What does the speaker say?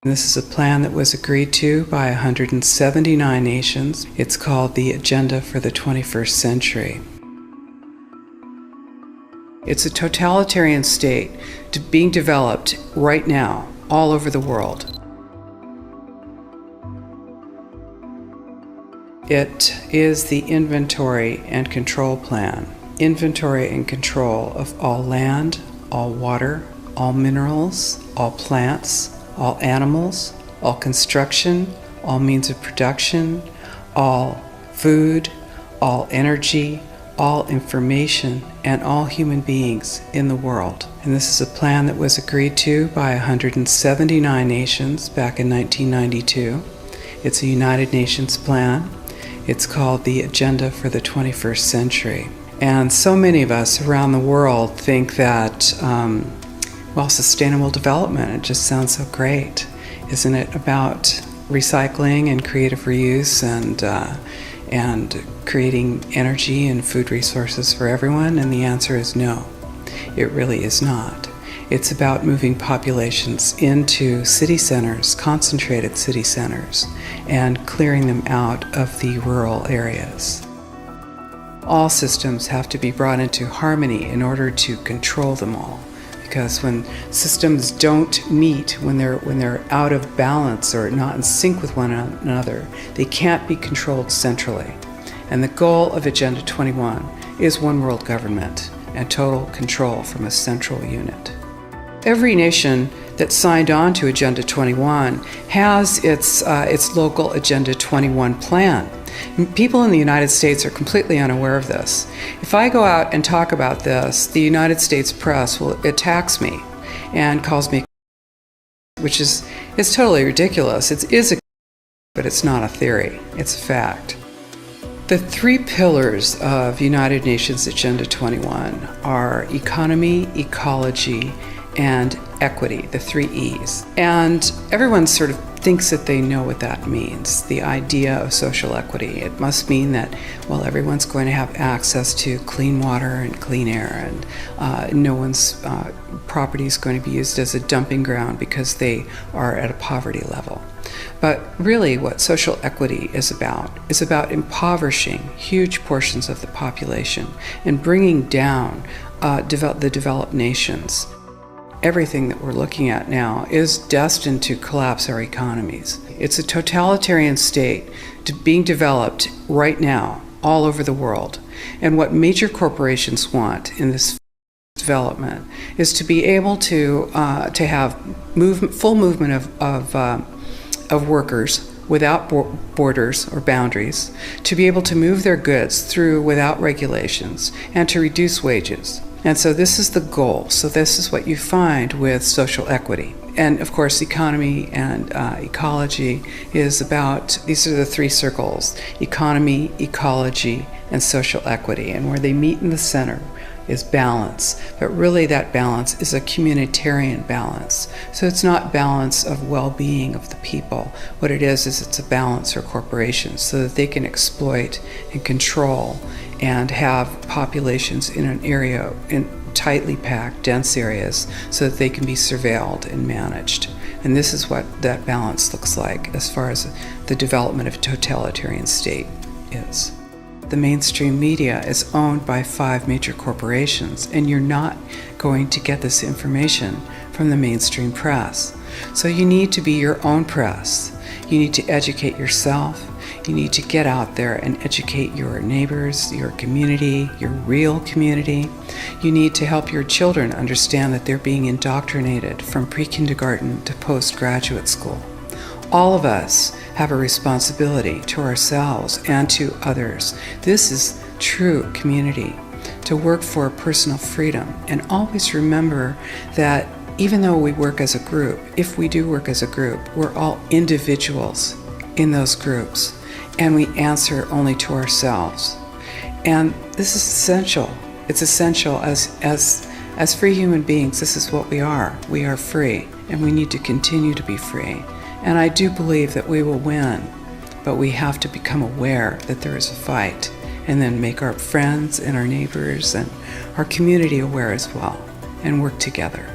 This is a plan that was agreed to by 179 nations. It's called the Agenda for the 21st Century. It's a totalitarian state being developed right now all over the world. It is the inventory and control plan. Inventory and control of all land, all water, all minerals, all plants, all animals, all construction, all means of production, all food, all energy, all information, and all human beings in the world. And this is a plan that was agreed to by 179 nations back in 1992. It's a United Nations plan. It's called the Agenda for the 21st Century. And so many of us around the world think that sustainable development, it just sounds so great. Isn't it about recycling and creative reuse and creating energy and food resources for everyone? And the answer is no, it really is not. It's about moving populations into city centers, concentrated city centers, and clearing them out of the rural areas. All systems have to be brought into harmony in order to control them all. Because when systems don't meet, when they're out of balance or not in sync with one another, they can't be controlled centrally. And the goal of Agenda 21 is one world government and total control from a central unit. Every nation that signed on to Agenda 21 has its local Agenda 21 plan. People in the United States are completely unaware of this. If I go out and talk about this, the United States press attacks me and calls me, which is totally ridiculous. It is but it's not a theory. It's a fact. The three pillars of United Nations Agenda 21 are economy, ecology, and equity, the three E's. And everyone sort of thinks that they know what that means, the idea of social equity. It must mean that, everyone's going to have access to clean water and clean air, and no one's property is going to be used as a dumping ground because they are at a poverty level. But really what social equity is about impoverishing huge portions of the population and bringing down the developed nations. Everything that we're looking at now is destined to collapse our economies. It's a totalitarian state being developed right now all over the world. And what major corporations want in this development is to be able to have full movement of workers without borders or boundaries, to be able to move their goods through without regulations, and to reduce wages. And so this is the goal. So this is what you find with social equity. And of course, economy and ecology is about, these are the three circles: economy, ecology, and social equity. And where they meet in the center is balance. But really that balance is a communitarian balance. So it's not balance of well-being of the people. What it is it's a balance for corporations so that they can exploit and control and have populations in an area, in tightly packed, dense areas, so that they can be surveilled and managed. And this is what that balance looks like as far as the development of a totalitarian state is. The mainstream media is owned by 5 major corporations, and you're not going to get this information from the mainstream press. So you need to be your own press. You need to educate yourself. You need to get out there and educate your neighbors, your community, your real community. You need to help your children understand that they're being indoctrinated from pre-kindergarten to postgraduate school. All of us have a responsibility to ourselves and to others. This is true community, to work for personal freedom. And always remember that even though we work as a group, if we do work as a group, we're all individuals in those groups, and we answer only to ourselves. And this is essential. It's essential as free human beings. This is what we are. We are free, and we need to continue to be free. And I do believe that we will win, but we have to become aware that there is a fight, and then make our friends and our neighbors and our community aware as well, and work together.